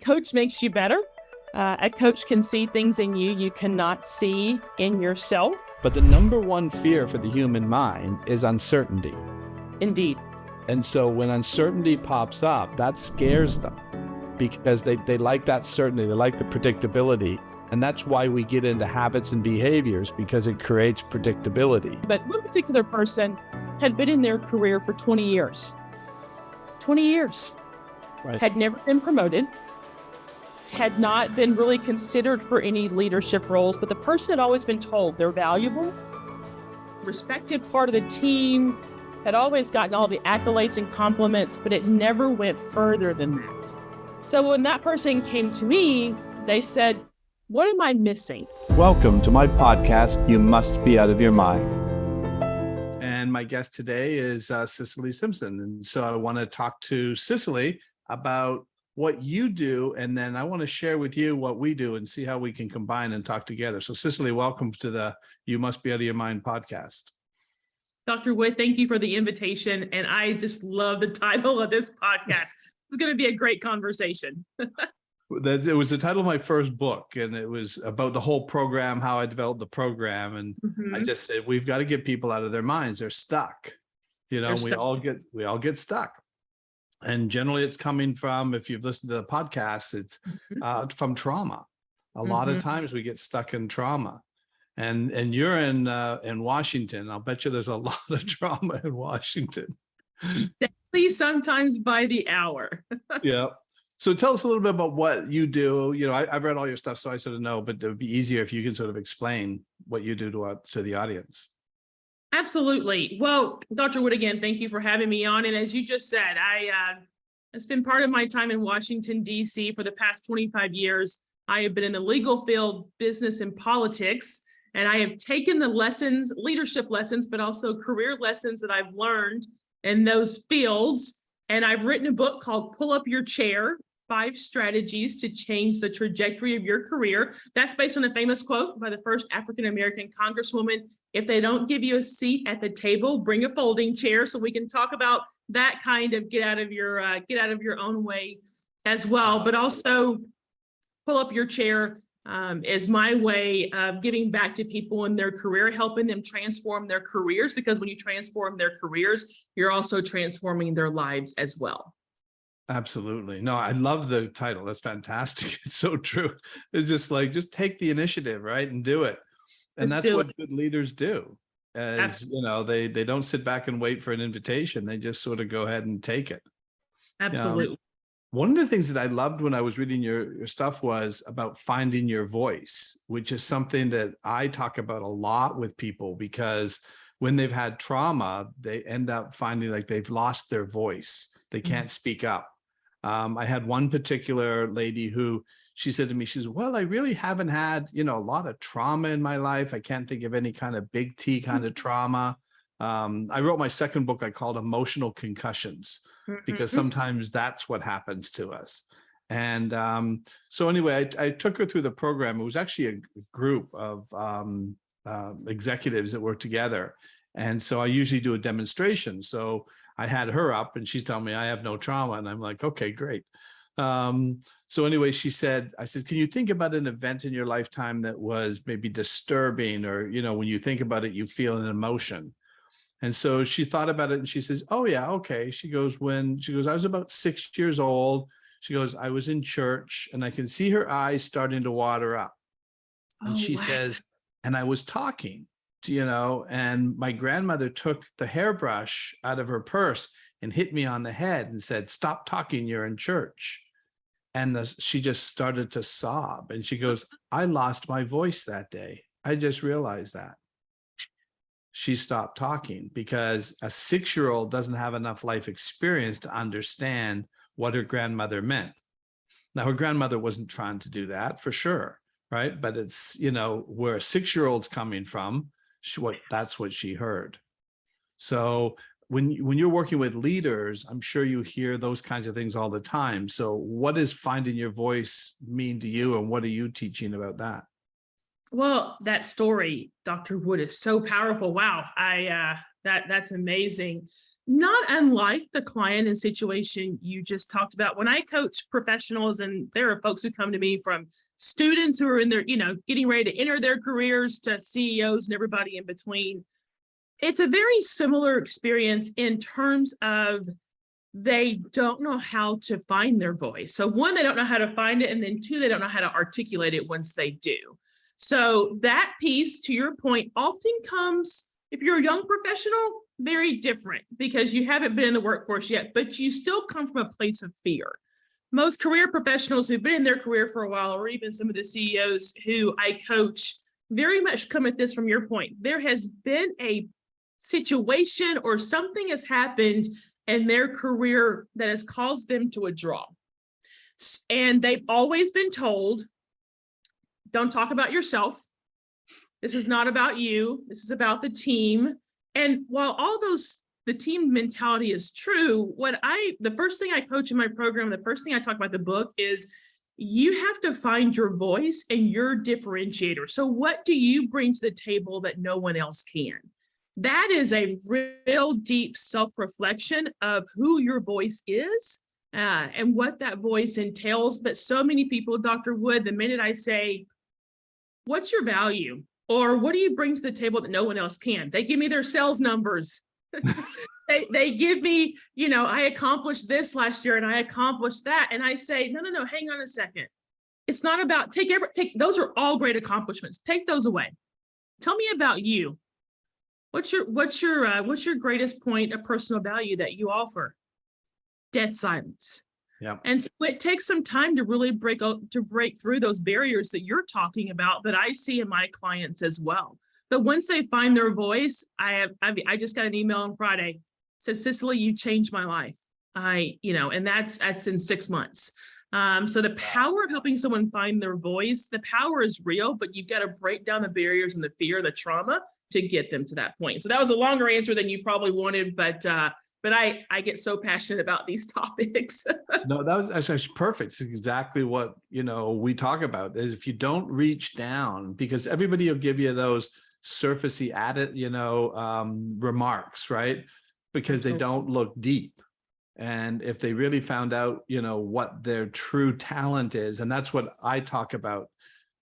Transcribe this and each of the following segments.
coach makes you better. A coach can see things in you you cannot see in yourself. But the number one fear for the human mind is uncertainty. Indeed. And so when uncertainty pops up, that scares them because they like that certainty, they like the predictability. And that's why we get into habits and behaviors, because it creates predictability. But one particular person had been in their career for 20 years. 20 years. Right. Had never been promoted, had not been really considered for any leadership roles, but the person had always been told they're valuable, respected part of the team, had always gotten all the accolades and compliments, but it never went further than that. So when that person came to me, they said, what am I missing? Welcome to my podcast, You Must Be Out of Your Mind. And my guest today is Cicely Simpson. And so I want to talk to Cicely about what you do, and then I want to share with you what we do and see how we can combine and talk together. So Cicely, welcome to the You Must Be Out of Your Mind podcast. Dr. Wood, thank you for the invitation. And I just love the title of this podcast. It's going to be a great conversation. It was the title of my first book, and it was about the whole program, how I developed the program. And I just said, we've got to get people out of their minds. They're stuck. You know, we all get stuck. And generally it's coming from, if you've listened to the podcast, it's from trauma. A lot of times we get stuck in trauma. And you're in Washington. I'll bet you there's a lot of trauma in Washington. Definitely, sometimes by the hour. Yeah. So tell us a little bit about what you do. You know, I've read all your stuff, so I sort of know, but it would be easier if you can sort of explain what you do to the audience. Absolutely. Well, Dr. Wood, again, thank you for having me on. And as you just said, I spent part of my time in Washington, D.C. for the past 25 years. I have been in the legal field, business and politics, and I have taken the lessons, leadership lessons, but also career lessons that I've learned in those fields. And I've written a book called Pull Up Your Chair, 5 Strategies to Change the Trajectory of Your Career. That's based on a famous quote by the first African-American Congresswoman. If they don't give you a seat at the table, bring a folding chair, so we can talk about that kind of get out of your own way as well. But also, Pull Up Your Chair is my way of giving back to people in their career, helping them transform their careers, because when you transform their careers, you're also transforming their lives as well. Absolutely. No, I love the title. That's fantastic. It's so true. It's just like, just take the initiative, right? And do it. And that's what good leaders do. As you know, they don't sit back and wait for an invitation. They just sort of go ahead and take it. Absolutely. One of the things that I loved when I was reading your stuff was about finding your voice, which is something that I talk about a lot with people, because when they've had trauma, they end up finding like they've lost their voice. They can't speak up. I had one particular lady who, she said to me, she said, well, I really haven't had, a lot of trauma in my life. I can't think of any kind of big T kind of trauma. I wrote my second book I called Emotional Concussions, because sometimes that's what happens to us. And so anyway, I took her through the program. It was actually a group of executives that worked together. And so I usually do a demonstration. So I had her up and she's telling me I have no trauma. And I'm like, okay, great. So anyway, I said, can you think about an event in your lifetime that was maybe disturbing, or, when you think about it, you feel an emotion? And so she thought about it and she says, oh yeah, okay. She goes, I was about 6 years old. She goes, I was in church and I can see her eyes starting to water up. And she says, and I was talking, and my grandmother took the hairbrush out of her purse and hit me on the head and said, stop talking, you're in church. And she just started to sob. And she goes, I lost my voice that day. I just realized that. She stopped talking because a 6-year-old doesn't have enough life experience to understand what her grandmother meant. Now, her grandmother wasn't trying to do that, for sure, right? But it's, where a 6-year-old's coming from, that's what she heard. So when you're working with leaders, I'm sure you hear those kinds of things all the time. So what does finding your voice mean to you, and what are you teaching about that? Well, that story, Dr. Wood, is so powerful. Wow. That's amazing. not unlike the client and situation you just talked about. When I coach professionals, and there are folks who come to me from students who are in their, getting ready to enter their careers to CEOs and everybody in between, it's a very similar experience in terms of they don't know how to find their voice. So one, they don't know how to find it. And then two, they don't know how to articulate it once they do. So that piece, to your point, often comes, if you're a young professional, very different because you haven't been in the workforce yet, but you still come from a place of fear. Most career professionals who've been in their career for a while, or even some of the CEOs who I coach, very much come at this from your point. There has been a situation or something has happened in their career that has caused them to withdraw. And they've always been told, don't talk about yourself. This is not about you. This is about the team. And while the team mentality is true, the first thing I coach in my program, the first thing I talk about in the book is you have to find your voice and your differentiator. So what do you bring to the table that no one else can? That is a real deep self-reflection of who your voice is and what that voice entails. But so many people, Dr. Wood, the minute I say, what's your value? Or what do you bring to the table that no one else can? They give me their sales numbers. they give me, I accomplished this last year and I accomplished that. And I say, no, hang on a second. It's not about take those are all great accomplishments. Take those away. Tell me about you. What's your greatest point of personal value that you offer? Dead silence. Yeah. And so it takes some time to really break through those barriers that you're talking about that I see in my clients as well. But once they find their voice, I just got an email on Friday, says, Cicely, you changed my life. And that's in 6 months. So the power of helping someone find their voice, the power is real, but you've got to break down the barriers and the fear, the trauma to get them to that point. So that was a longer answer than you probably wanted, but I get so passionate about these topics. No, that was actually perfect. It's exactly what, we talk about is if you don't reach down, because everybody will give you those surfacey remarks, right? Because they don't look deep. And if they really found out, what their true talent is, and that's what I talk about.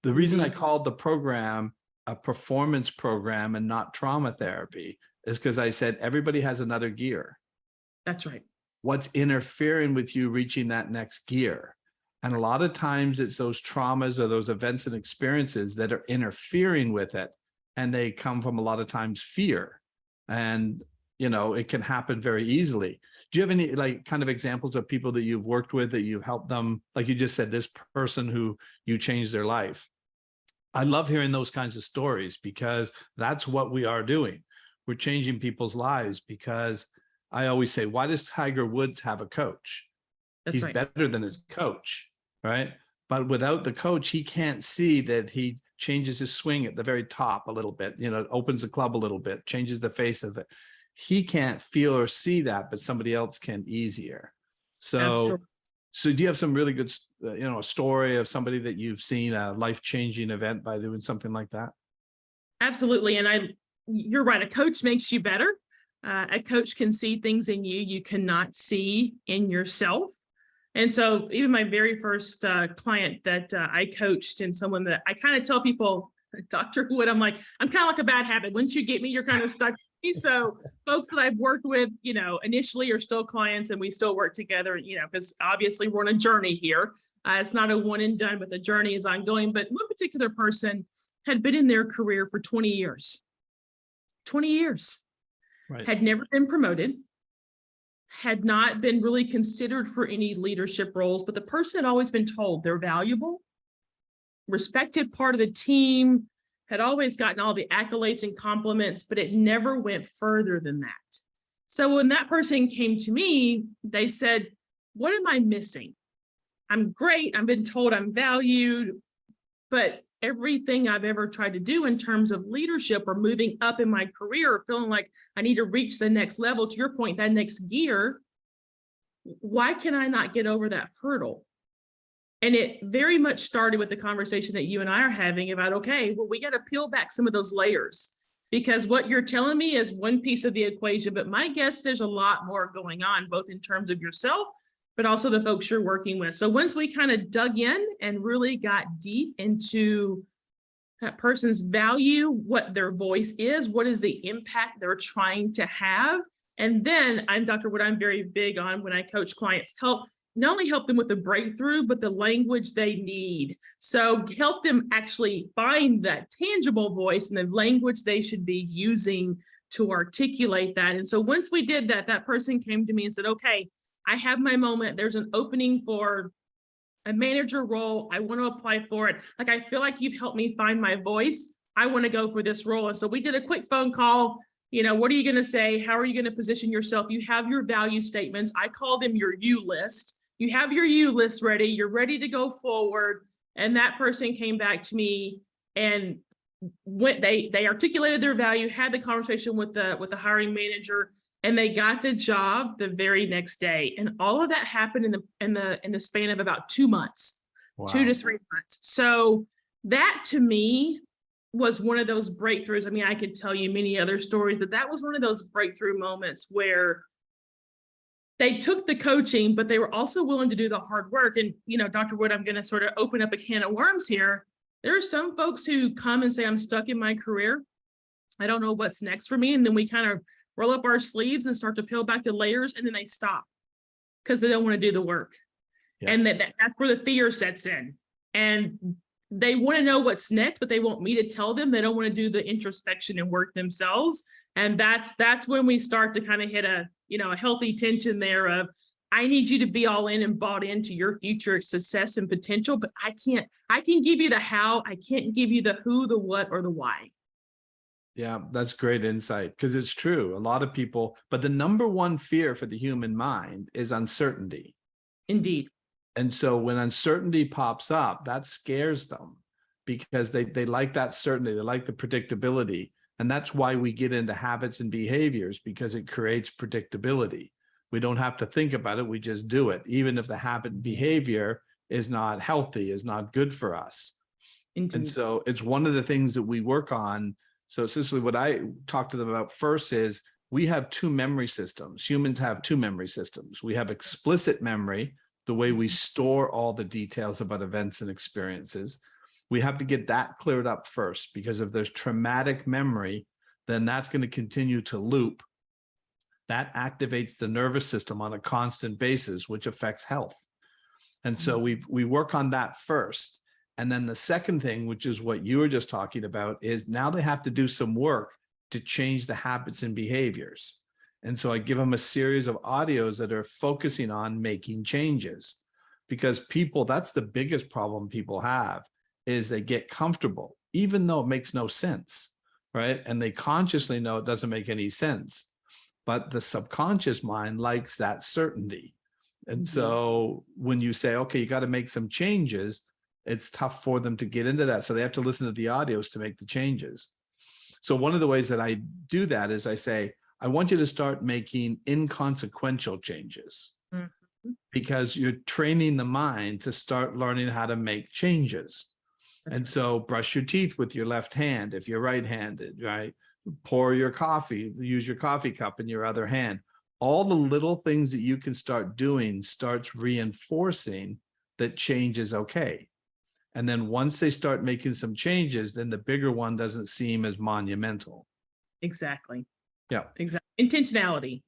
The reason I called the program a performance program and not trauma therapy is because I said, everybody has another gear. That's right. What's interfering with you reaching that next gear? And a lot of times it's those traumas or those events and experiences that are interfering with it. And they come from a lot of times fear. And, it can happen very easily. Do you have any kind of examples of people that you've worked with that you've helped them? Like you just said, this person who you changed their life. I love hearing those kinds of stories because that's what we are doing. We're changing people's lives because I always say, why does Tiger Woods have a coach? He's right. Better than his coach, right? But without the coach, he can't see that he changes his swing at the very top a little bit, opens the club a little bit, changes the face of it. He can't feel or see that, but somebody else can easier. So Absolutely. So do you have some really good, a story of somebody that you've seen a life-changing event by doing something like that? Absolutely. And you're right. A coach makes you better. A coach can see things in you cannot see in yourself. And so even my very first client that I coached, and someone that I kind of tell people, Dr. Wood, I'm kind of like a bad habit. Once you get me, you're kind of stuck. So folks that I've worked with, initially are still clients and we still work together, because obviously we're on a journey here. It's not a one and done, but the journey is ongoing. But one particular person had been in their career for 20 years, right. Had never been promoted, had not been really considered for any leadership roles, but the person had always been told they're valuable, respected part of the team, had always gotten all the accolades and compliments, but it never went further than that. So when that person came to me, they said, what am I missing? I'm great. I've been told I'm valued, but everything I've ever tried to do in terms of leadership or moving up in my career, or feeling like I need to reach the next level, to your point, that next gear, why can I not get over that hurdle? And it very much started with the conversation that you and I are having about, okay, well, we got to peel back some of those layers. because what you're telling me is one piece of the equation, but my guess there's a lot more going on, both in terms of yourself, but also the folks you're working with. So once we kind of dug in and really got deep into that person's value, what their voice is, what is the impact they're trying to have. And then I'm Dr. Wood, I'm very big on when I coach clients, not only help them with the breakthrough, but the language they need. So help them actually find that tangible voice and the language they should be using to articulate that. And so once we did that, that person came to me and said, okay, I have my moment. There's an opening for a manager role. I want to apply for it. Like, I feel like you've helped me find my voice. I want to go for this role. And so we did a quick phone call. You know, what are you going to say? How are you going to position yourself? You have your value statements. I call them your you list. You have your you list ready. You're ready to go forward. And that person came back to me and they articulated their value, had the conversation with the hiring manager, and they got the job the very next day. And all of that happened in the span of about 2 months, Wow. 2 to 3 months. So that to me was one of those breakthroughs. I mean, I could tell you many other stories, but that was one of those breakthrough moments where they took the coaching, but they were also willing to do the hard work. And, you know, Dr. Wood, I'm going to sort of open up a can of worms here. There are some folks who come and say, I'm stuck in my career. I don't know what's next for me. And then we kind of roll up our sleeves and start to peel back the layers, and then they stop because they don't want to do the work. Yes. And that's where the fear sets in. And they want to know what's next, but they want me to tell them. They don't want to do the introspection and work themselves. And that's when we start to kind of hit a healthy tension there of, I need you to be all in and bought into your future success and potential, but I can give you the how. I can't give you the who, the what, or the why. Yeah, that's great insight, because it's true. A lot of people, but the number one fear for the human mind is uncertainty. Indeed. And so when uncertainty pops up, that scares them because they like that certainty. They like the predictability. And that's why we get into habits and behaviors, because it creates predictability. We don't have to think about it. We just do it. Even if the habit and behavior is not healthy, is not good for us. Indeed. And so it's one of the things that we work on. So Cicely, what I talk to them about first is we have two memory systems. Humans have two memory systems. We have explicit memory, the way we store all the details about events and experiences. We have to get that cleared up first, because if there's traumatic memory, then that's going to continue to loop. That activates the nervous system on a constant basis, which affects health. And so we work on that first. And then the second thing, which is what you were just talking about, is now they have to do some work to change the habits and behaviors. And so I give them a series of audios that are focusing on making changes, because people, that's the biggest problem people have, is they get comfortable, even though it makes no sense, right? And they consciously know it doesn't make any sense, but the subconscious mind likes that certainty. And so when you say, okay, you got to make some changes, it's tough for them to get into that. So they have to listen to the audios to make the changes. So one of the ways that I do that is I say, I want you to start making inconsequential changes, because you're training the mind to start learning how to make changes. And so brush your teeth with your left hand if you're right-handed, right? Pour your coffee, use your coffee cup in your other hand. All the little things that you can start doing starts reinforcing that change is okay. And then once they start making some changes, then the bigger one doesn't seem as monumental. Exactly. Yeah. Exactly. Intentionality.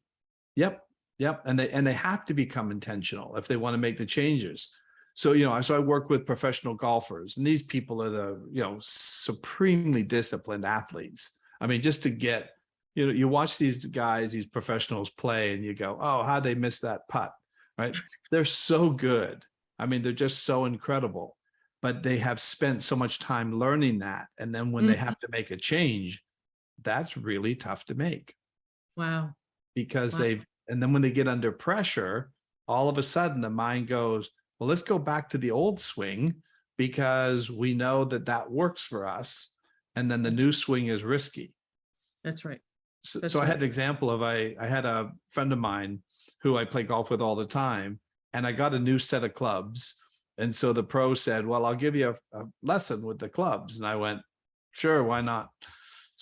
Yep. Yep. And they have to become intentional if they want to make the changes. So, so I work with professional golfers, and these people are the, supremely disciplined athletes. I mean, just to get, you watch these guys, these professionals play, and you go, oh, how'd they miss that putt, right? They're so good. I mean, they're just so incredible, but they have spent so much time learning that. And then when they have to make a change, that's really tough to make. Wow. Because and then when they get under pressure, all of a sudden the mind goes, well, let's go back to the old swing, because we know that that works for us. And then the new swing is risky. That's right. So I had an example of, I had a friend of mine who I play golf with all the time, and I got a new set of clubs. And so the pro said, well, I'll give you a lesson with the clubs. And I went, sure, why not?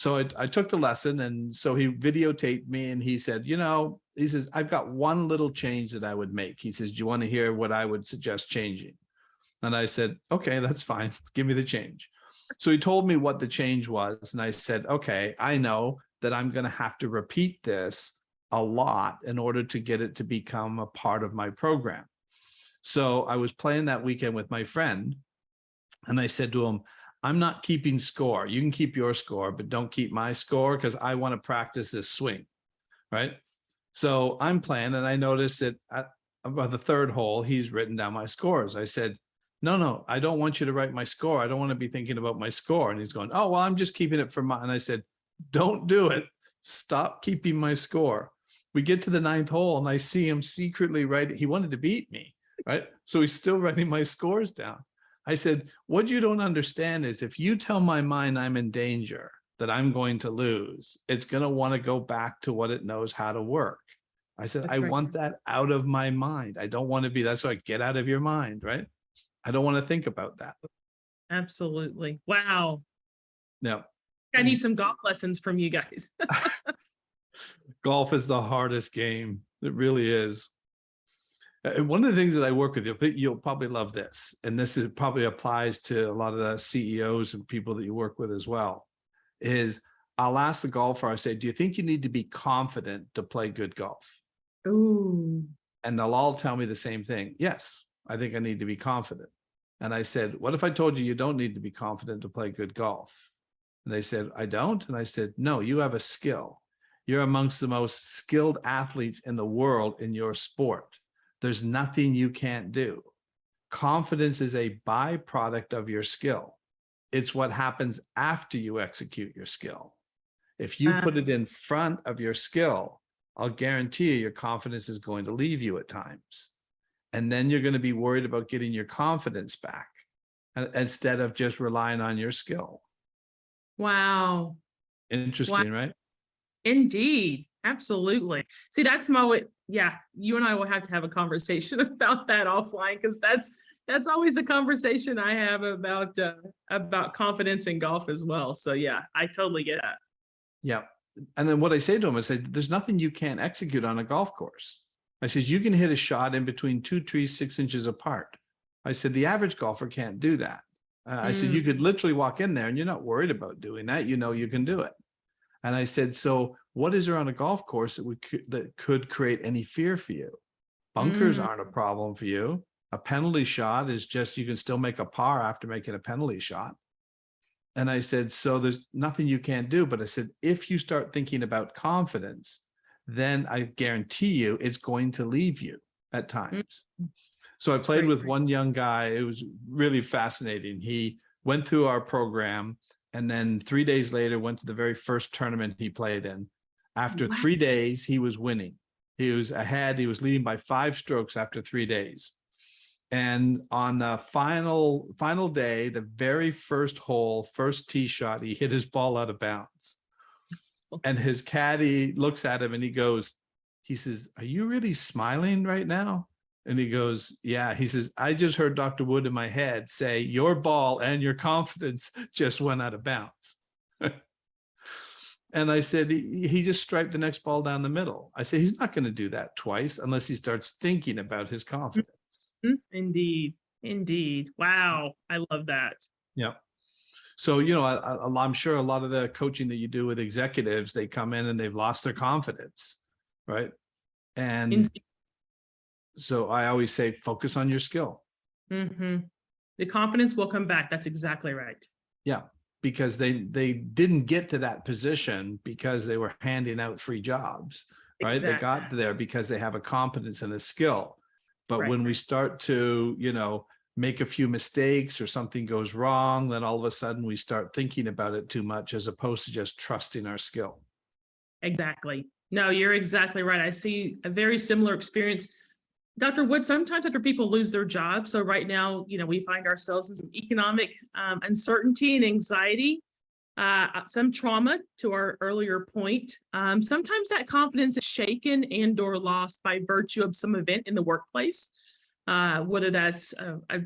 So I took the lesson, and so he videotaped me, and he said, he says, I've got one little change that I would make. He says, do you want to hear what I would suggest changing? And I said, okay, that's fine. Give me the change. So he told me what the change was. And I said, okay, I know that I'm going to have to repeat this a lot in order to get it to become a part of my program. So I was playing that weekend with my friend, and I said to him, I'm not keeping score. You can keep your score, but don't keep my score, because I want to practice this swing, right? So I'm playing, and I noticed that at about the third hole, he's written down my scores. I said, no, I don't want you to write my score. I don't want to be thinking about my score. And he's going, oh, well, I'm just keeping it for mine. And I said, don't do it. Stop keeping my score. We get to the ninth hole, and I see him secretly writing. He wanted to beat me, right? So he's still writing my scores down. I said, what you don't understand is if you tell my mind I'm in danger, that I'm going to lose, it's going to want to go back to what it knows how to work. I said, That's I right. want that out of my mind. I don't want to be, that's why get out of your mind, right? I don't want to think about that. Absolutely. Wow. Yeah. I need some golf lessons from you guys. Golf is the hardest game. It really is. And one of the things that I work with, you'll probably love this, and this is probably applies to a lot of the CEOs and people that you work with as well, is I'll ask the golfer, I say, do you think you need to be confident to play good golf? Ooh. And they'll all tell me the same thing. Yes, I think I need to be confident. And I said, what if I told you you don't need to be confident to play good golf? And they said, I don't. And I said, no, you have a skill. You're amongst the most skilled athletes in the world in your sport. There's nothing you can't do. Confidence is a byproduct of your skill. It's what happens after you execute your skill. If you put it in front of your skill, I'll guarantee you your confidence is going to leave you at times. And then you're going to be worried about getting your confidence back instead of just relying on your skill. Wow. Interesting, Wow. right? Indeed. Absolutely. See, that's my, yeah, you and I will have to have a conversation about that offline, because that's always a conversation I have about confidence in golf as well. So yeah, I totally get that. Yeah. And then what I say to him, I say, there's nothing you can't execute on a golf course. I says, you can hit a shot in between two trees 6 inches apart. I said, the average golfer can't do that. I said, you could literally walk in there and you're not worried about doing that. You know, you can do it. And I said, so what is there on a golf course that could create any fear for you? Bunkers aren't a problem for you. A penalty shot is just, you can still make a par after making a penalty shot. And I said, so there's nothing you can't do. But I said, if you start thinking about confidence, then I guarantee you it's going to leave you at times. So I played with one young guy. It was really fascinating. He went through our program, and then 3 days later went to the very first tournament he played in. After 3 days, he was winning. He was ahead. He was leading by 5 strokes after 3 days. And on the final day, the very first hole, first tee shot, he hit his ball out of bounds. And his caddy looks at him and he says, are you really smiling right now? And he goes, yeah. He says, I just heard Dr. Wood in my head say, your ball and your confidence just went out of bounds. And I said, he just striped the next ball down the middle. I said, he's not going to do that twice unless he starts thinking about his confidence. Indeed. Indeed. Wow. I love that. Yeah. So, you know, I'm sure a lot of the coaching that you do with executives, they come in and they've lost their confidence, right? And Indeed. so I always say, focus on your skill. The confidence will come back. That's exactly right. Yeah, because they didn't get to that position because they were handing out free jobs, right? Exactly. They got there because they have a competence and a skill. But when we start to, you know, make a few mistakes or something goes wrong, then all of a sudden we start thinking about it too much as opposed to just trusting our skill. Exactly. No, you're exactly right. I see a very similar experience. Dr. Wood, sometimes after people lose their jobs, so right now, you know, we find ourselves in some economic uncertainty and anxiety, some trauma to our earlier point. Sometimes that confidence is shaken and or lost by virtue of some event in the workplace, whether that's a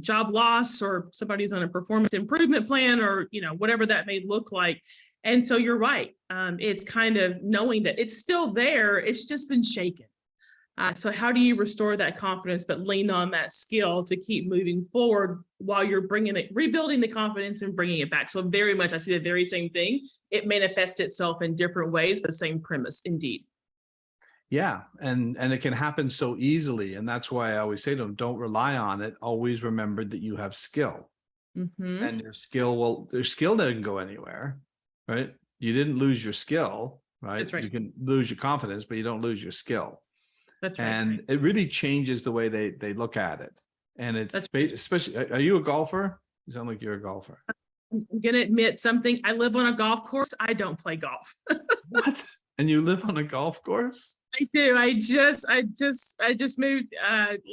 job loss or somebody's on a performance improvement plan or, you know, whatever that may look like. And so you're right. It's kind of knowing that it's still there, it's just been shaken. So how do you restore that confidence, but lean on that skill to keep moving forward while you're rebuilding the confidence and bringing it back? So very much, I see the very same thing. It manifests itself in different ways, but same premise, indeed. Yeah, and it can happen so easily, and that's why I always say to them, don't rely on it. Always remember that you have skill, Mm-hmm. and your skill doesn't go anywhere, right? You didn't lose your skill, right? That's right. You can lose your confidence, but you don't lose your skill. That's right. And it really changes the way they look at it. And it's That's especially, are you a golfer? You sound like you're a golfer. I'm going to admit something. I live on a golf course. I don't play golf. What? And you live on a golf course? I do. I just moved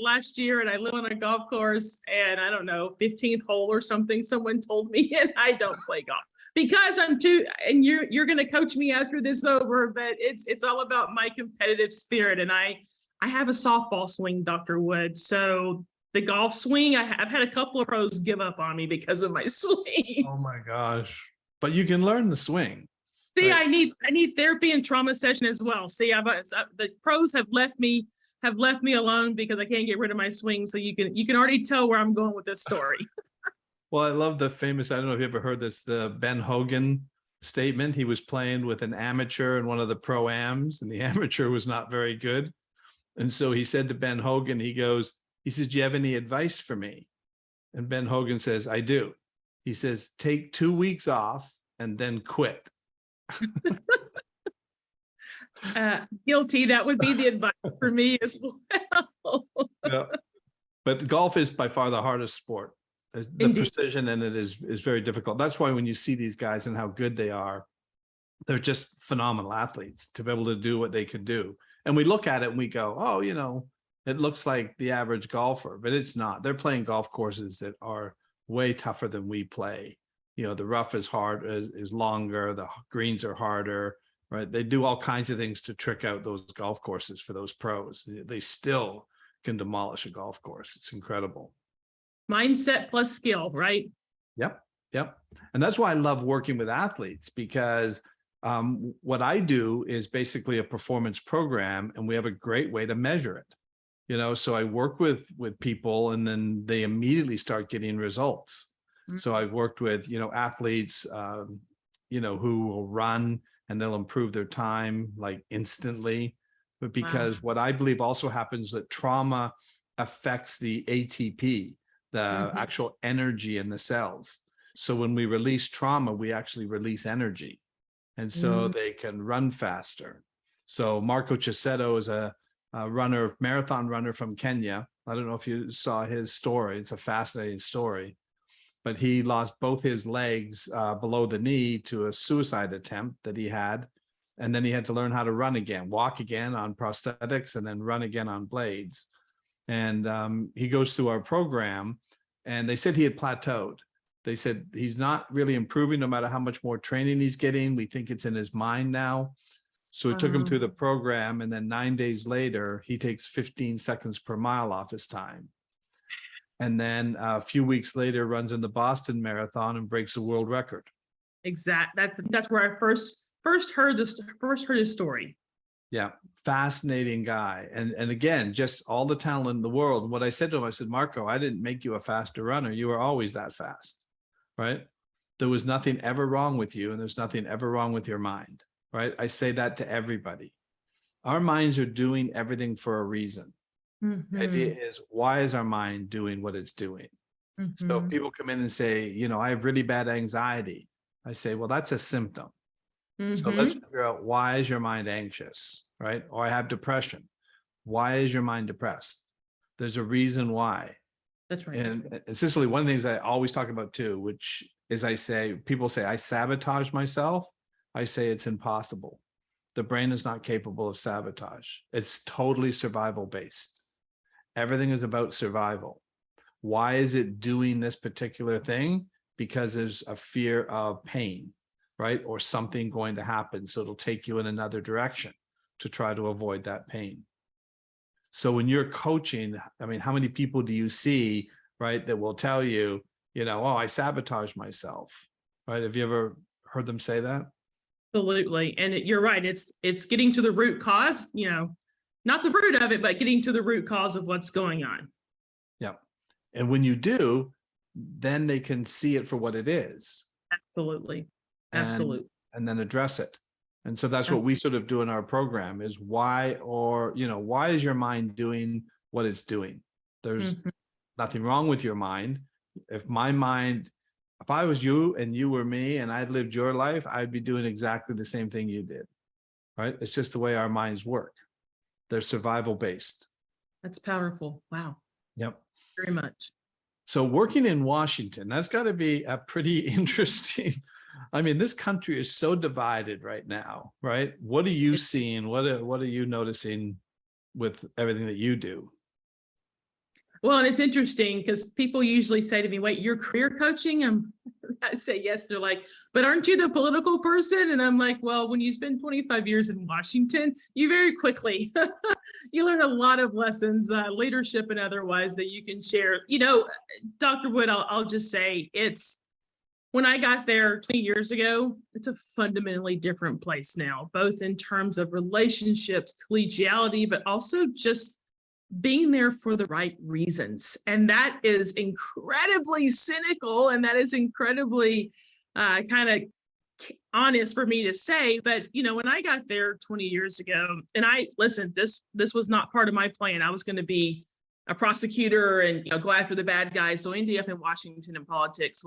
last year, and I live on a golf course. And I don't know, 15th hole or something. Someone told me, and I don't play golf because I'm too. And you're going to coach me after this over, but it's all about my competitive spirit. And I have a softball swing, Dr. Wood. So the golf swing, I've had a couple of pros give up on me because of my swing. Oh my gosh! But you can learn the swing. See, Right. I need therapy and trauma session as well. See, the pros have left me alone because I can't get rid of my swing. So you can already tell where I'm going with this story. Well, I love the famous, I don't know if you ever heard this, the Ben Hogan statement. He was playing with an amateur in one of the pro-ams, and the amateur was not very good. And so he said to Ben Hogan, he says, do you have any advice for me? And Ben Hogan says, I do. He says, take 2 weeks off and then quit. Guilty. That would be the advice for me as well. Yeah. But golf is by far the hardest sport. The Indeed. precision in it is very difficult. That's why when you see these guys and how good they are, they're just phenomenal athletes to be able to do what they can do. And we look at it and we go, oh, it looks like the average golfer, but it's not. They're playing golf courses that are way tougher than we play. The rough is longer, the greens are harder, right? They do all kinds of things to trick out those golf courses for those pros. They still can demolish a golf course. It's incredible. Mindset plus skill, right? Yep. And that's why I love working with athletes, because what I do is basically a performance program, and we have a great way to measure it. So I work with people, and then they immediately start getting results. So I've worked with, athletes, who will run and they'll improve their time like instantly. But because what I believe also happens, that trauma affects the ATP, the actual energy in the cells. So when we release trauma, we actually release energy. And so they can run faster. So Marco Cicchetto is a marathon runner from Kenya. I don't know if you saw his story. It's a fascinating story. But he lost both his legs below the knee to a suicide attempt that he had. And then he had to learn how to run again, walk again on prosthetics, and then run again on blades. And he goes through our program, and they said he had plateaued. They said he's not really improving no matter how much more training he's getting. We think it's in his mind now. So we took him through the program, and then 9 days later, he takes 15 seconds per mile off his time. And then a few weeks later, runs in the Boston Marathon and breaks the world record. Exactly. That's where I first heard his story. Yeah, fascinating guy. And again, just all the talent in the world. And what I said to him, I said, Marco, I didn't make you a faster runner. You were always that fast, right? There was nothing ever wrong with you, and there's nothing ever wrong with your mind, right? I say that to everybody. Our minds are doing everything for a reason. The idea is, why is our mind doing what it's doing? So if people come in and say, I have really bad anxiety, I say, well, that's a symptom. So let's figure out, why is your mind anxious, right? Or I have depression. Why is your mind depressed? There's a reason why. That's right. And Cicely, one of the things I always talk about too, which is people say, I sabotage myself. I say it's impossible. The brain is not capable of sabotage. It's totally survival based. Everything is about survival. Why is it doing this particular thing? Because there's a fear of pain, right? Or something going to happen. So it'll take you in another direction to try to avoid that pain. So when you're coaching, how many people do you see, right, that will tell you, oh, I sabotage myself, right? Have you ever heard them say that? Absolutely. And you're right. It's getting to the root cause, not the root of it, but getting to the root cause of what's going on. Yeah. And when you do, then they can see it for what it is. Absolutely. And, Absolutely. and then address it. And so that's what we sort of do in our program is why is your mind doing what it's doing? There's nothing wrong with your mind. If I was you and you were me and I'd lived your life, I'd be doing exactly the same thing you did, right? It's just the way our minds work. They're survival based. That's powerful. Wow. Yep. Very much. So working in Washington, that's got to be a pretty interesting. I mean, this country is so divided right now, right? What are you seeing? What are you noticing with everything that you do? Well, and it's interesting because people usually say to me, wait, you're career coaching? I say yes. They're like, but aren't you the political person? And I'm like, well, when you spend 25 years in Washington, you very quickly, you learn a lot of lessons, leadership and otherwise that you can share. Dr. Wood, I'll just say when I got there 20 years ago, it's a fundamentally different place now, both in terms of relationships, collegiality, but also just being there for the right reasons. And that is incredibly cynical and that is incredibly kind of honest for me to say. But, when I got there 20 years ago, and this was not part of my plan. I was going to be a prosecutor and go after the bad guys. So ending up in Washington in politics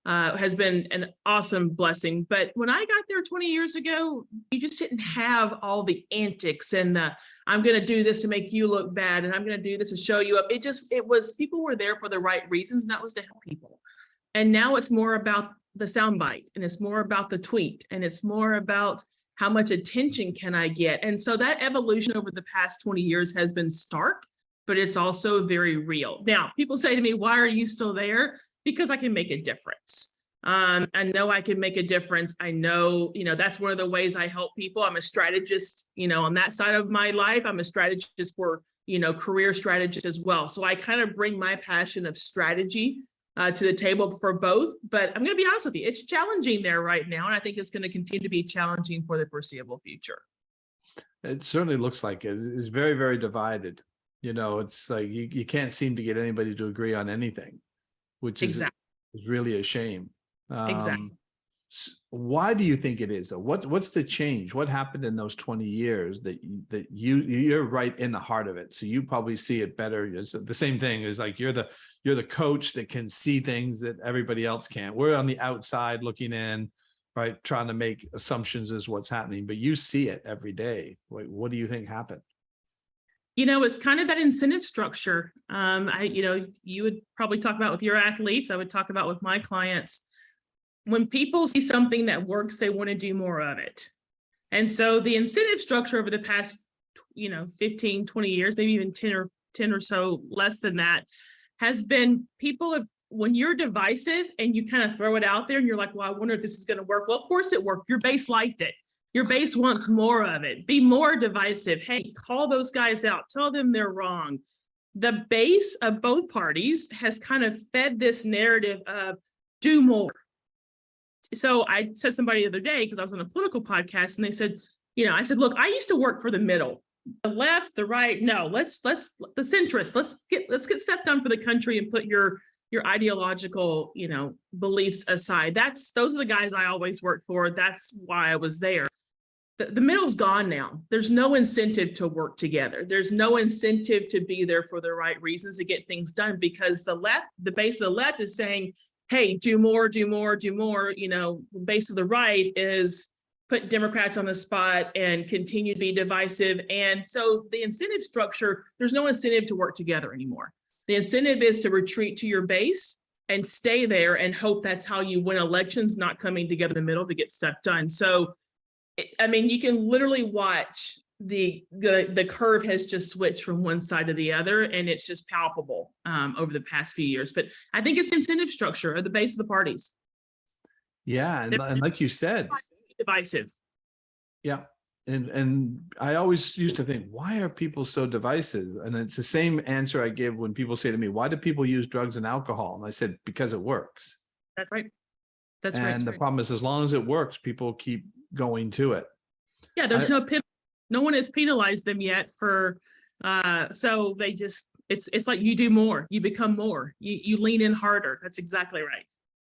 has been an awesome blessing. But when I got there 20 years ago, you just didn't have all the antics and I'm going to do this to make you look bad and I'm going to do this to show you up. It was people were there for the right reasons, and that was to help people. And now it's more about the soundbite, and it's more about the tweet, and it's more about how much attention can I get. And so that evolution over the past 20 years has been stark, but it's also very real. Now, people say to me, why are you still there? Because I can make a difference. I know I can make a difference. I know, that's one of the ways I help people. I'm a strategist, on that side of my life. I'm a strategist for, career strategist as well. So I kind of bring my passion of strategy to the table for both. But I'm going to be honest with you, it's challenging there right now. And I think it's going to continue to be challenging for the foreseeable future. It certainly looks like it. It's very, very divided. It's like you can't seem to get anybody to agree on anything, which is really a shame. Exactly. Why do you think it is? What's the change? What happened in those 20 years that you're right in the heart of it? So you probably see it better. It's the same thing is like you're the coach that can see things that everybody else can't. We're on the outside looking in, right, trying to make assumptions as what's happening, but you see it every day. What do you think happened? It's kind of that incentive structure. You would probably talk about with your athletes. I would talk about with my clients. When people see something that works, they want to do more of it. And so the incentive structure over the past, 15, 20 years, maybe even 10 or so less than that, has been when you're divisive and you kind of throw it out there and you're like, well, I wonder if this is going to work. Well, of course it worked. Your base liked it. Your base wants more of it. Be more divisive. Hey, call those guys out. Tell them they're wrong. The base of both parties has kind of fed this narrative of do more. So I said somebody the other day, because I was on a political podcast, and they said, I said, look, I used to work for the middle, the left, the right. No, let's the centrists. Let's get stuff done for the country and put your ideological, beliefs aside. Those are the guys I always worked for. That's why I was there. The middle's gone now. There's no incentive to work together. There's no incentive to be there for the right reasons to get things done, because the base of the left is saying, hey, do more, do more, do more. The base of the right is put Democrats on the spot and continue to be divisive. And so the incentive structure, there's no incentive to work together anymore. The incentive is to retreat to your base and stay there and hope that's how you win elections, not coming together in the middle to get stuff done. So, you can literally watch the curve has just switched from one side to the other, and it's just palpable over the past few years. But I think it's incentive structure at the base of the parties. Yeah, and like you said, divisive. Yeah, and I always used to think, why are people so divisive? And it's the same answer I give when people say to me, why do people use drugs and alcohol? And I said, because it works. That's right. That's right. And the problem is, as long as it works, people keep going to it. Yeah, there's no one has penalized them yet for, so they just, it's like you do more, you become more, you lean in harder. That's exactly right.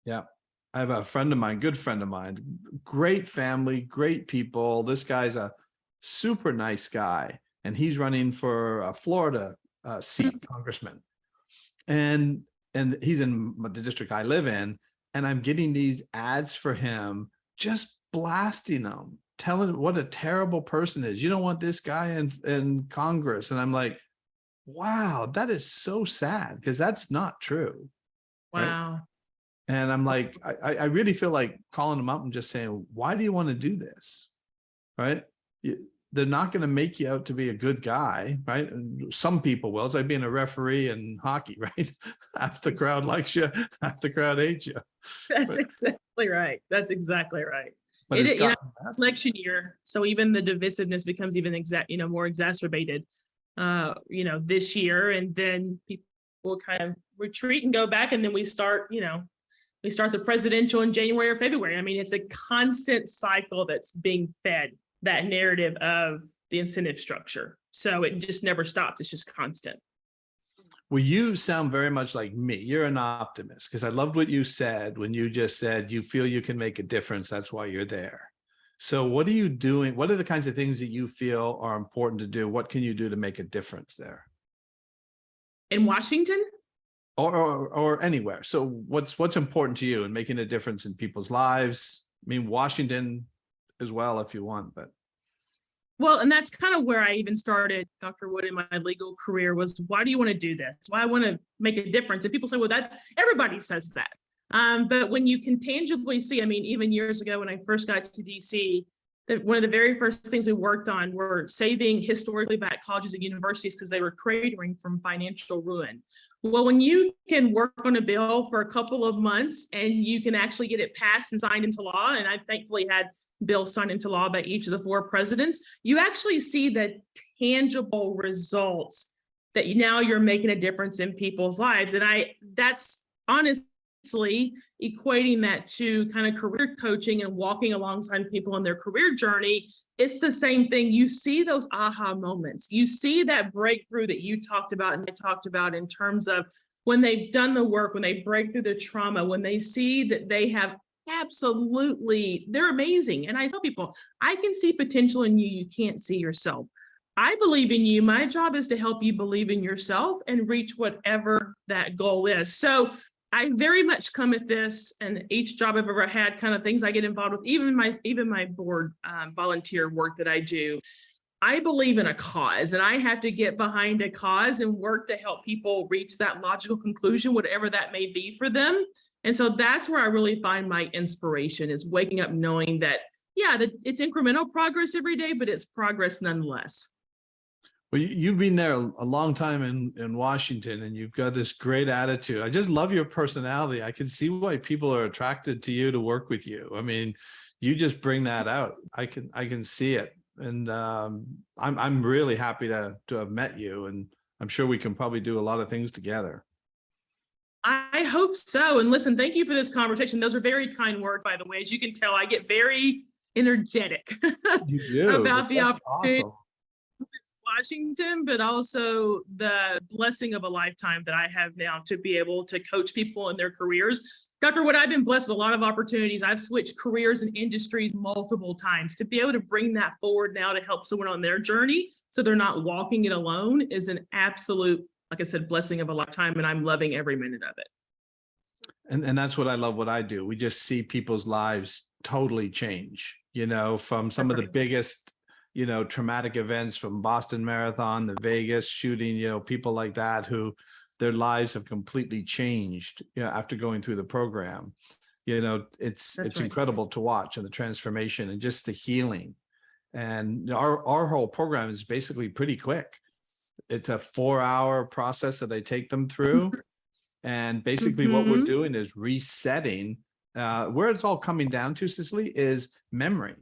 Yeah. I have a friend of mine, good friend of mine, great family, great people. This guy's a super nice guy, and he's running for a Florida seat, congressman. And he's in the district I live in, and I'm getting these ads for him, just blasting them, telling what a terrible person is. You don't want this guy in Congress. And I'm like, wow, that is so sad, because that's not true. Right. Wow. And I'm like, I really feel like calling them up and just saying, why do you want to do this? Right? They're not going to make you out to be a good guy, right? And some people will. It's like being a referee in hockey, right? Half the crowd likes you, half the crowd hates you. That's exactly right. That's exactly right. But it's election year, so even the divisiveness becomes even more exacerbated, this year, and then people kind of retreat and go back, and then we start the presidential in January or February. I mean, it's a constant cycle that's being fed, that narrative of the incentive structure. So it just never stops. It's just constant. Well, you sound very much like me. You're an optimist, because I loved what you said when you just said you feel you can make a difference. That's why you're there. So what are you doing? What are the kinds of things that you feel are important to do? What can you do to make a difference there? In Washington? Or anywhere. So what's important to you in making a difference in people's lives? I mean, Washington as well, if you want, but. Well, and that's kind of where I even started, Dr. Wood, in my legal career, was why do you want to do this? Why I want to make a difference? And people say, well, everybody says that. But when you can tangibly see, I mean, even years ago when I first got to DC, one of the very first things we worked on were saving historically black colleges and universities because they were cratering from financial ruin. Well, when you can work on a bill for a couple of months and you can actually get it passed and signed into law, and I thankfully had bills signed into law by each of the 4 presidents, you actually see the tangible results that now you're making a difference in people's lives. And that's honestly equating that to kind of career coaching and walking alongside people in their career journey. It's the same thing. You see those aha moments. You see that breakthrough that you talked about and I talked about in terms of when they've done the work, when they break through the trauma, when they see that they have they're amazing. And I tell people, I can see potential in you. You can't see yourself. I believe in you. My job is to help you believe in yourself and reach whatever that goal is. So I very much come at this, and each job I've ever had, kind of things I get involved with, even my board volunteer work that I do. I believe in a cause, and I have to get behind a cause and work to help people reach that logical conclusion, whatever that may be for them. And so that's where I really find my inspiration, is waking up knowing that, it's incremental progress every day, but it's progress nonetheless. Well, you've been there a long time in Washington, and you've got this great attitude. I just love your personality. I can see why people are attracted to you to work with you. I mean, you just bring that out. I can see it. And I'm really happy to have met you, and I'm sure we can probably do a lot of things together. I hope so. And listen, thank you for this conversation. Those are very kind words, by the way. As you can tell, I get very energetic You do. about the opportunity. Awesome. Washington, but also the blessing of a lifetime that I have now to be able to coach people in their careers. Dr. Wood, I've been blessed with a lot of opportunities. I've switched careers and industries multiple times. To be able to bring that forward now to help someone on their journey so they're not walking it alone is an absolute, like I said, blessing of a lifetime, and I'm loving every minute of it. And that's what I love what I do. We just see people's lives totally change, from some of the biggest traumatic events, from Boston Marathon, the Vegas shooting, people like that who their lives have completely changed, after going through the program. It's incredible to watch, and the transformation and just the healing. And our whole program is basically pretty quick. It's a 4-hour process that I take them through. And basically what we're doing is resetting, where it's all coming down to, Cicely, is memory.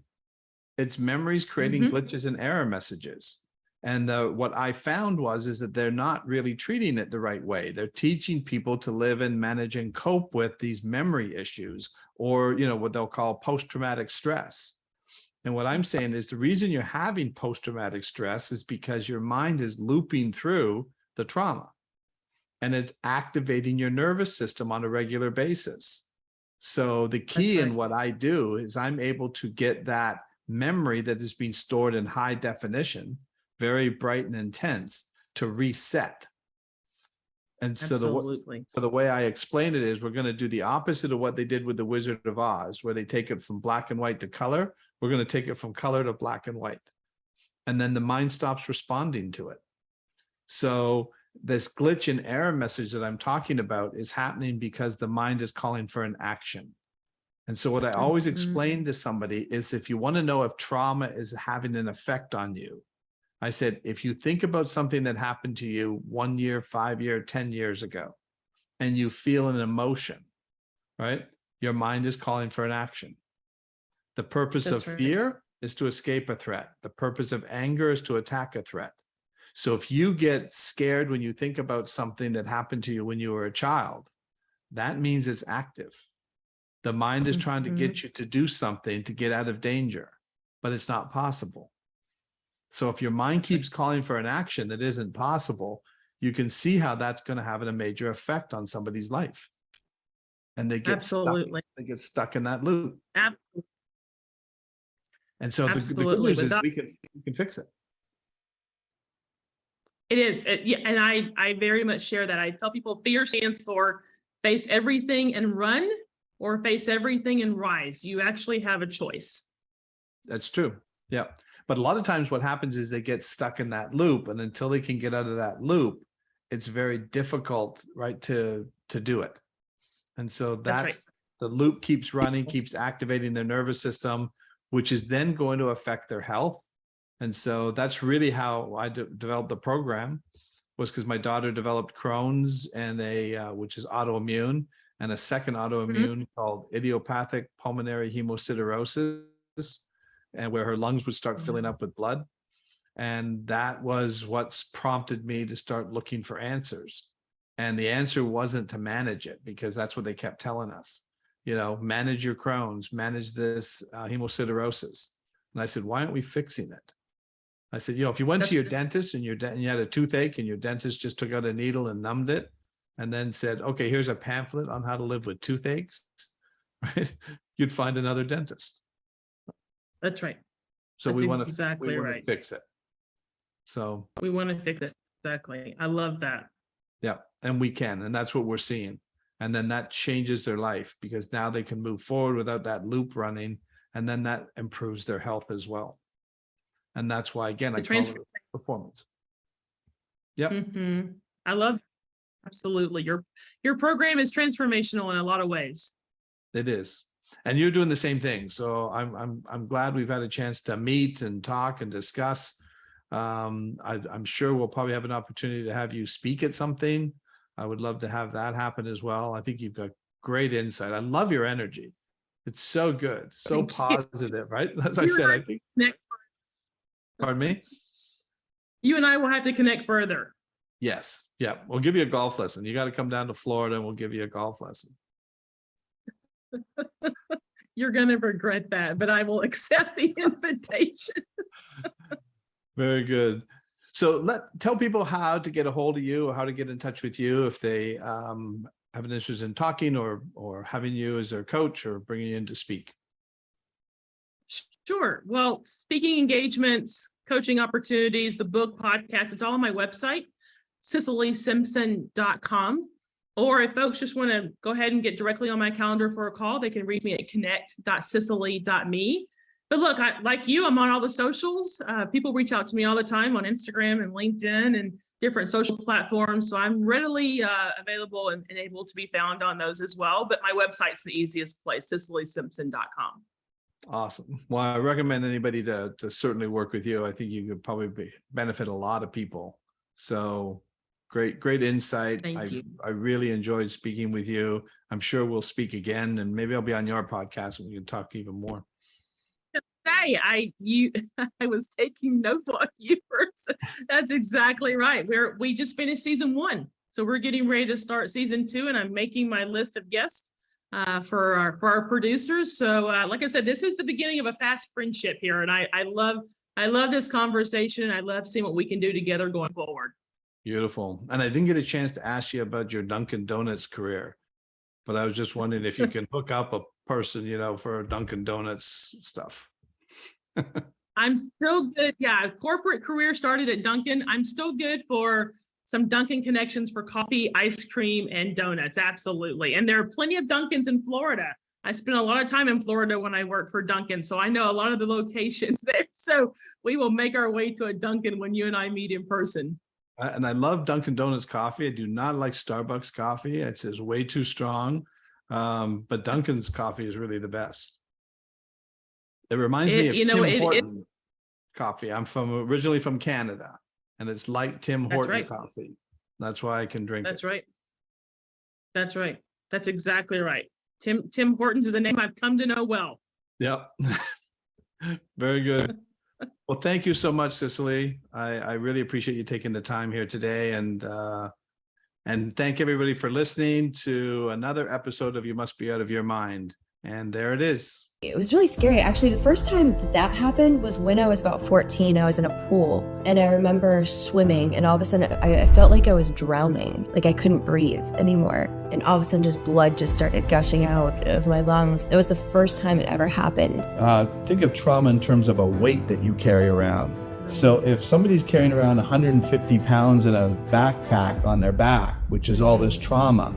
It's memories creating glitches and error messages. And what I found is that they're not really treating it the right way. They're teaching people to live and manage and cope with these memory issues, or, what they'll call post-traumatic stress. And what I'm saying is the reason you're having post-traumatic stress is because your mind is looping through the trauma and it's activating your nervous system on a regular basis. So the key in what I do is I'm able to get that memory that is being stored in high definition, very bright and intense, to reset. And so the way I explain it is we're going to do the opposite of what they did with the Wizard of Oz, where they take it from black and white to color. We're going to take it from color to black and white. And then the mind stops responding to it. So this glitch and error message that I'm talking about is happening because the mind is calling for an action. And so what I always explain to somebody is if you want to know if trauma is having an effect on you, I said, if you think about something that happened to you 1 year, 5 years, 10 years ago, and you feel an emotion, right? Your mind is calling for an action. The purpose of fear is to escape a threat. The purpose of anger is to attack a threat. So if you get scared when you think about something that happened to you when you were a child, that means it's active. The mind is trying to get you to do something to get out of danger, but it's not possible. So if your mind keeps calling for an action that isn't possible, you can see how that's going to have a major effect on somebody's life. And they get stuck in that loop. Absolutely. And so the good news is we can fix it. It is. Yeah, and I very much share that. I tell people fear stands for face everything and run, or face everything and rise. You actually have a choice. That's true. Yeah. But a lot of times what happens is they get stuck in that loop, and until they can get out of that loop, it's very difficult, right, to do it. And so that's the loop keeps running, keeps activating their nervous system, which is then going to affect their health. And so that's really how I developed the program, was because my daughter developed Crohn's and which is autoimmune, and a second autoimmune called idiopathic pulmonary hemosiderosis, and where her lungs would start filling up with blood. And that was what's prompted me to start looking for answers. And the answer wasn't to manage it, because that's what they kept telling us, manage your Crohn's, manage this hemosiderosis. And I said, why aren't we fixing it? I said, if you went to your dentist and you had a toothache and your dentist just took out a needle and numbed it and then said, okay, here's a pamphlet on how to live with toothaches, right? You'd find another dentist. That's right. So we want to fix it. So we want to fix it. Exactly. I love that. Yeah. And we can, and that's what we're seeing. And then that changes their life, because now they can move forward without that loop running. And then that improves their health as well. And that's why, again, I call it performance. Yep. I love it. Absolutely. Your program is transformational in a lot of ways. It is. And you're doing the same thing. So I'm glad we've had a chance to meet and talk and discuss. I'm sure we'll probably have an opportunity to have you speak at something. I would love to have that happen as well. I think you've got great insight. I love your energy. It's so good, so positive, right? As I said, I think. Pardon me? You and I will have to connect further. Yes. Yeah. We'll give you a golf lesson. You got to come down to Florida and we'll give you a golf lesson. You're going to regret that, but I will accept the invitation. Very good. So tell people how to get a hold of you, or how to get in touch with you if they have an interest in talking or having you as their coach or bringing you in to speak. Sure. Well, speaking engagements, coaching opportunities, the book, podcast, it's all on my website, CicelySimpson.com. Or if folks just want to go ahead and get directly on my calendar for a call, they can reach me at connect.cicely.me. But look, like you, I'm on all the socials. People reach out to me all the time on Instagram and LinkedIn and different social platforms. So I'm readily available and able to be found on those as well. But my website's the easiest place, CicelySimpson.com. Awesome. Well, I recommend anybody to certainly work with you. I think you could probably benefit a lot of people. So great insight. Thank you. I really enjoyed speaking with you. I'm sure we'll speak again, and maybe I'll be on your podcast and we can talk even more. Hey, I was taking notes on you first. That's exactly right. We just finished season 1. So we're getting ready to start season 2, and I'm making my list of guests for our producers. So, like I said, this is the beginning of a fast friendship here, and I love this conversation. I love seeing what we can do together going forward. Beautiful. And I didn't get a chance to ask you about your Dunkin' Donuts career, but I was just wondering if you can hook up a person, for Dunkin' Donuts stuff. I'm still good. Yeah, corporate career started at Dunkin'. I'm still good for some Dunkin' connections for coffee, ice cream, and donuts. Absolutely. And there are plenty of Dunkins in Florida. I spent a lot of time in Florida when I worked for Dunkin', so I know a lot of the locations there. So we will make our way to a Dunkin' when you and I meet in person. And I love Dunkin' Donuts coffee. I do not like Starbucks coffee. It's just way too strong. But Dunkin's coffee is really the best. It reminds me of Tim Horton coffee. I'm originally from Canada, and it's like Tim Horton coffee. That's why I can drink it. That's right. That's right. That's exactly right. Tim Hortons is a name I've come to know well. Yep. Very good. Well, thank you so much, Cicely. I really appreciate you taking the time here today, and thank everybody for listening to another episode of You Must Be Out of Your Mind. And there it is. It was really scary. Actually, the first time that happened was when I was about 14. I was in a pool, and I remember swimming, and all of a sudden I felt like I was drowning, like I couldn't breathe anymore. And all of a sudden just blood just started gushing out of my lungs. It was the first time it ever happened. Think of trauma in terms of a weight that you carry around. So if somebody's carrying around 150 pounds in a backpack on their back, which is all this trauma,